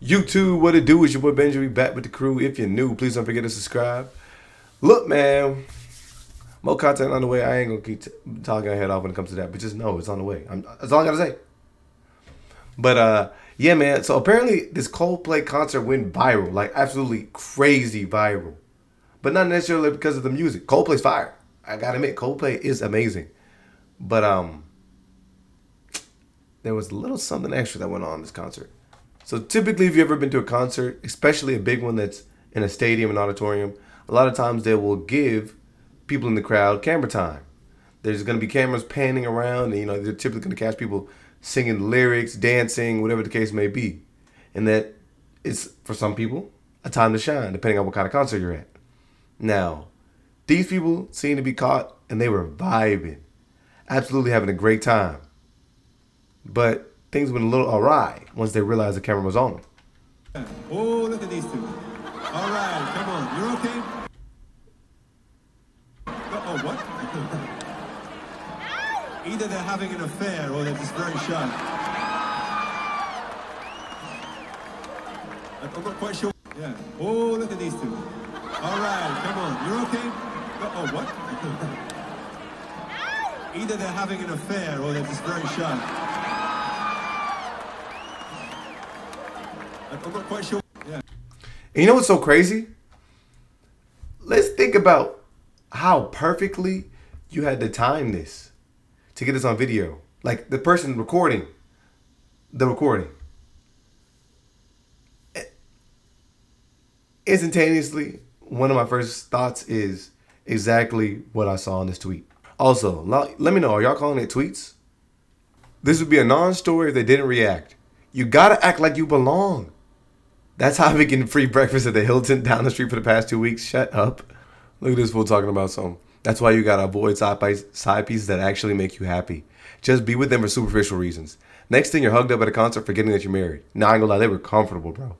YouTube, what it do? Is your boy Benjamin back with the crew. If you're new, please don't forget to subscribe. Look, man, more content on the way. I ain't gonna keep talking our head off when it comes to that, but just know it's on the way. That's all I gotta say. But yeah, man. So apparently this Coldplay concert went viral, like absolutely crazy viral. But not necessarily because of the music. Coldplay's fire. I gotta admit, Coldplay is amazing. But there was a little something extra that went on in this concert. So typically, if you've ever been to a concert, especially a big one that's in a stadium, an auditorium, a lot of times they will give people in the crowd camera time. There's going to be cameras panning around, and they're typically going to catch people singing lyrics, dancing, whatever the case may be. And that is, for some people, a time to shine, depending on what kind of concert you're at. Now, these people seem to be caught, and they were vibing, absolutely having a great time. But things went a little awry once they realized the camera was on them. Oh, look at these two. All right, come on. You're okay? Oh, what? Either they're having an affair or they're just very shy. I'm not quite sure. Yeah. Oh, look at these two. All right, come on. You're okay? Oh, what? Either they're having an affair or they're just very shy. I'm not quite sure. Yeah. And you know what's so crazy? Let's think about how perfectly you had to time this to get this on video. Like the person recording the recording. Instantaneously, one of my first thoughts is exactly what I saw in this tweet. Also, let me know, are y'all calling it tweets? This would be a non-story if they didn't react. You gotta act like you belong. That's how I've been getting free breakfast at the Hilton down the street for the past 2 weeks. Shut up. Look at this fool talking about something. That's why you gotta avoid side pieces that actually make you happy. Just be with them for superficial reasons. Next thing, you're hugged up at a concert forgetting that you're married. Nah, I ain't gonna lie, they were comfortable, bro.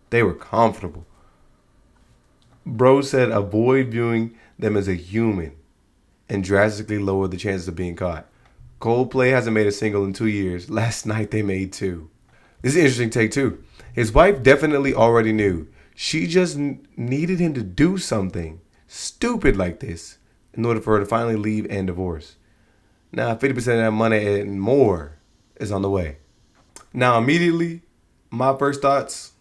They were comfortable. Bro said avoid viewing them as a human and drastically lower the chances of being caught. Coldplay hasn't made a single in 2 years. Last night they made 2. This is an interesting take too. His wife definitely already knew. She just needed him to do something stupid like this in order for her to finally leave and divorce. Now 50% of that money and more is on the way. Now immediately, my first thoughts,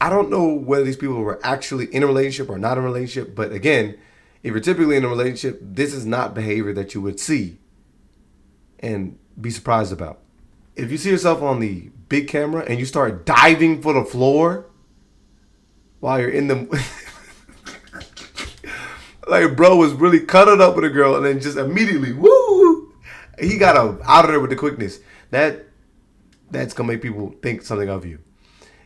I don't know whether these people were actually in a relationship or not in a relationship, but again, if you're typically in a relationship, this is not behavior that you would see and be surprised about. If you see yourself on the big camera and you start diving for the floor while you're in the... like, bro was really cuddled up with a girl and then just immediately, woo! He got out of there with the quickness. That's going to make people think something of you.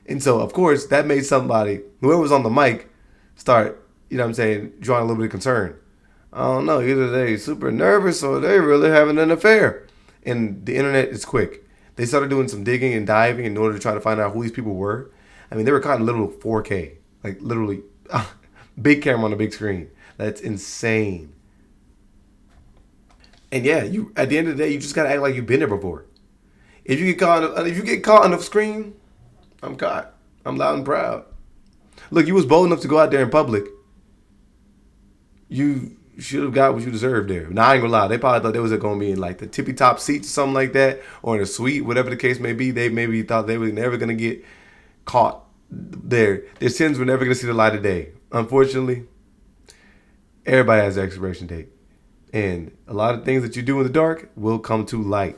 And so, of course, that made somebody, whoever was on the mic, start, drawing a little bit of concern. I don't know, either they super nervous or they really having an affair. And the internet is quick. They started doing some digging and diving in order to try to find out who these people were. I mean, they were caught in literal 4K. Like, literally, big camera on a big screen. That's insane. And yeah, you at the end of the day, you just got to act like you've been there before. If you get caught on the screen, I'm caught. I'm loud and proud. Look, you was bold enough to go out there in public. You should have got what you deserved there. Now, I ain't gonna lie. They probably thought they was going to be in like the tippy top seats or something like that, or in a suite, whatever the case may be. They maybe thought they were never going to get caught there. Their sins were never going to see the light of day. Unfortunately, everybody has an expiration date. And a lot of things that you do in the dark will come to light.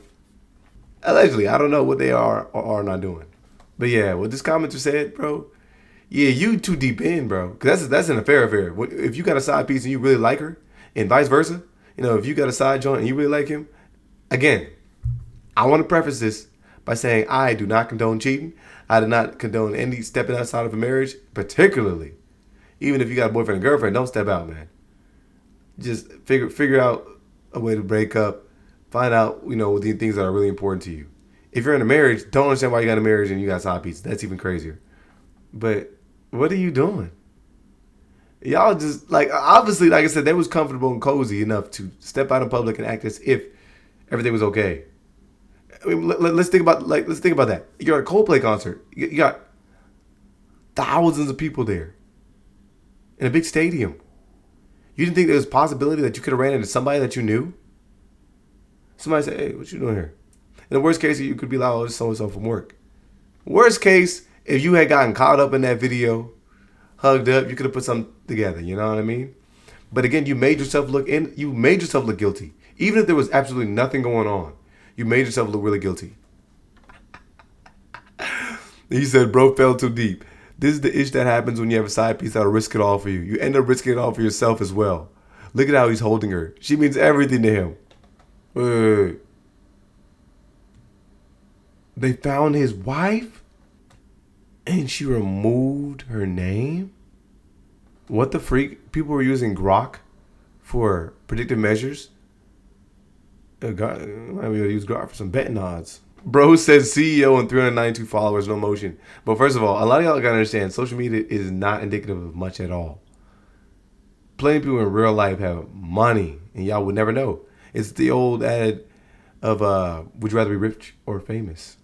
Allegedly, I don't know what they are or are not doing. But yeah, what this commenter said, bro, yeah, you too deep in, bro. Because that's an affair. If you got a side piece and you really like her, and vice versa, if you got a side joint and you really like him, again, I want to preface this by saying I do not condone cheating. I do not condone any stepping outside of a marriage, particularly. Even if you got a boyfriend and girlfriend, don't step out, man. Just figure out a way to break up. Find out, the things that are really important to you. If you're in a marriage, don't understand why you got a marriage and you got side pieces. That's even crazier. But what are you doing? Y'all just, obviously, like I said, they was comfortable and cozy enough to step out in public and act as if everything was okay. I mean, let's think about that. You're at a Coldplay concert. You got thousands of people there in a big stadium. You didn't think there was a possibility that you could have ran into somebody that you knew? Somebody said, hey, what you doing here? In the worst case, you could be like, oh, it's so-and-so from work. Worst case, if you had gotten caught up in that video, hugged up, you could have put something together. You know what I mean? But again, you made yourself look guilty. Even if there was absolutely nothing going on, you made yourself look really guilty. He said, bro fell too deep. This is the ish that happens when you have a side piece that'll risk it all for you. You end up risking it all for yourself as well. Look at how he's holding her. She means everything to him. Wait. They found his wife and she removed her name? What the freak? People were using Grok for predictive measures. Might be able to use Grok for some betting odds. Bro says CEO and 392 followers, no motion. But first of all, a lot of y'all gotta understand, social media is not indicative of much at all. Plenty of people in real life have money, and y'all would never know. It's the old ad of, would you rather be rich or famous?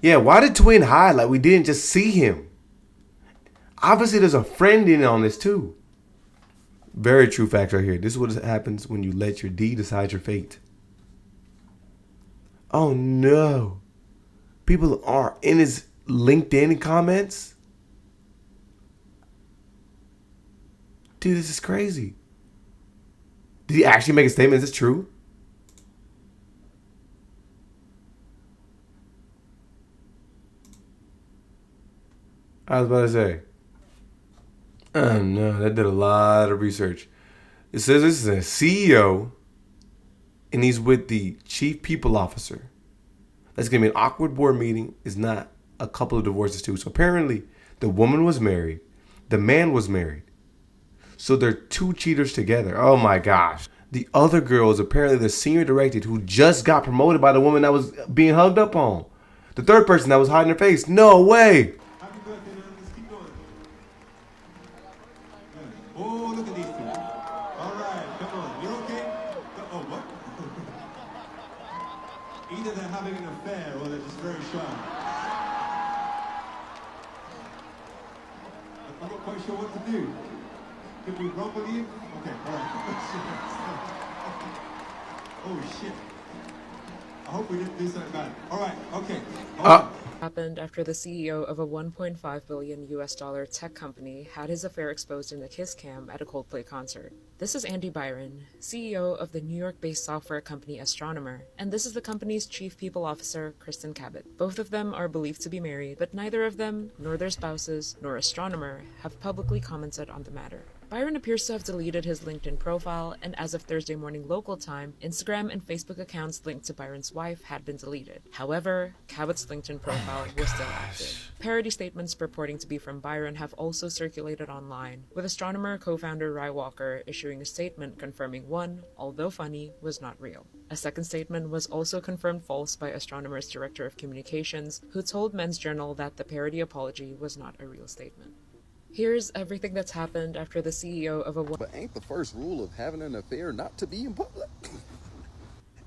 Yeah, why did Twin hide like we didn't just see him? Obviously, there's a friend in on this too. Very true fact right here. This is what happens when you let your D decide your fate. Oh no. People are in his LinkedIn comments. Dude, this is crazy. Did he actually make a statement? Is this true? I was about to say. Oh no, that did a lot of research. It says this is a CEO and he's with the chief people officer. That's going to be an awkward board meeting. It's not a couple of divorces too. So apparently the woman was married. The man was married. So they're two cheaters together. Oh my gosh. The other girl is apparently the senior director who just got promoted by the woman that was being hugged up on. The third person that was hiding her face. No way. Happy birthday, man. Let's keep going. Yeah. Oh, look at these two. All right, come on. You're okay? Oh, what? Either they're having an affair or they're just very shy. I'm not quite sure what to do. Can we rumble you? Okay, all right. Oh, shit. I hope we didn't do something bad. All right, okay. Happened after the CEO of a $1.5 billion US tech company had his affair exposed in a kiss cam at a Coldplay concert. This is Andy Byron, CEO of the New York-based software company Astronomer, and this is the company's chief people officer, Kristen Cabot. Both of them are believed to be married, but neither of them, nor their spouses, nor Astronomer, have publicly commented on the matter. Byron appears to have deleted his LinkedIn profile, and as of Thursday morning local time, Instagram and Facebook accounts linked to Byron's wife had been deleted. However, Cabot's LinkedIn profile was still active. Parody statements purporting to be from Byron have also circulated online, with Astronomer co-founder Rye Walker issuing a statement confirming one, although funny, was not real. A second statement was also confirmed false by Astronomer's director of communications, who told Men's Journal that the parody apology was not a real statement. Here's everything that's happened after the CEO of a... But ain't the first rule of having an affair not to be in public?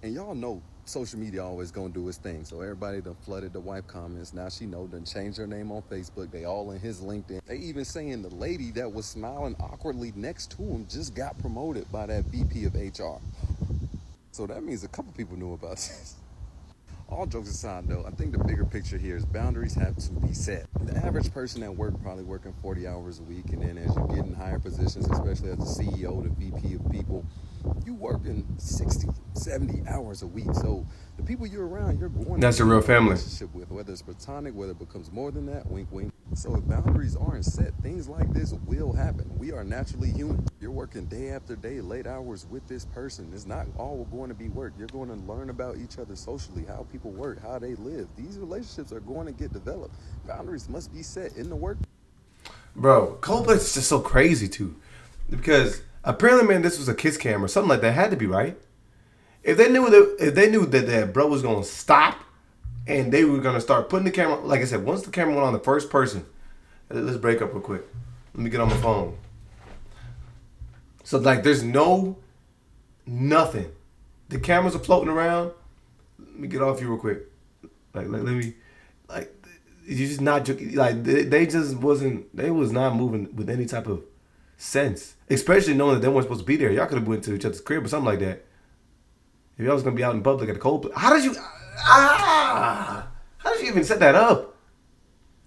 And y'all know social media always gonna do its thing. So everybody done flooded the wife comments. Now she know, done changed her name on Facebook. They all in his LinkedIn. They even saying the lady that was smiling awkwardly next to him just got promoted by that VP of HR. So that means a couple people knew about this. All jokes aside though, I think the bigger picture here is boundaries have to be set. The average person at work probably working 40 hours a week, and then as you get in higher positions, especially as the CEO, the VP of people, you working 60, 70 hours a week. So the people you're around, you're going That's a real family. Relationship with, whether it's platonic, whether it becomes more than that, wink, wink. So if boundaries aren't set, things like this will happen. We are naturally human. You're working day after day, late hours with this person. It's not all going to be work. You're going to learn about each other socially, how people work, how they live. These relationships are going to get developed. Boundaries must be set in the work. Bro, Coldplay's just so crazy too. Because apparently, man, this was a kiss cam or something like that. It had to be, right? If they knew that that bro was gonna stop and they were gonna start putting the camera, like I said, once the camera went on the first person, let's break up real quick. Let me get on my phone. So like, there's nothing. The cameras are floating around. Let me get off you real quick. Let me You just not like they just wasn't. They was not moving with any type of sense, especially knowing that they weren't supposed to be there. Y'all could have went to each other's crib or something like that. If y'all was gonna be out in public at a Coldplay, how did you? How did you even set that up?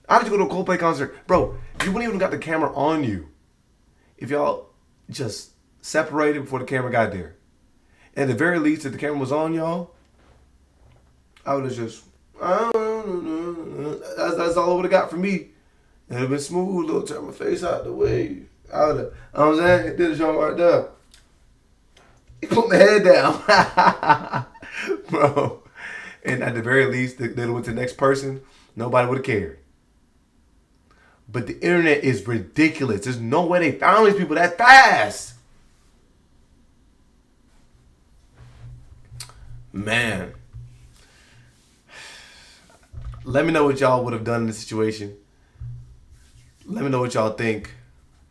How did you go to a Coldplay concert, bro? You wouldn't even got the camera on you. If y'all just separated before the camera got there, at the very least, if the camera was on y'all, I would have just. That's all I would have got from me. It'd have been smooth, little turn my face out the way. I would have, I'm saying, did a show right there. He put my head down. Bro. And at the very least, they'd have went to the next person. Nobody would have cared. But the internet is ridiculous. There's no way they found these people that fast. Man. Let me know what y'all would have done in this situation. Let me know what y'all think.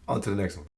On to the next one.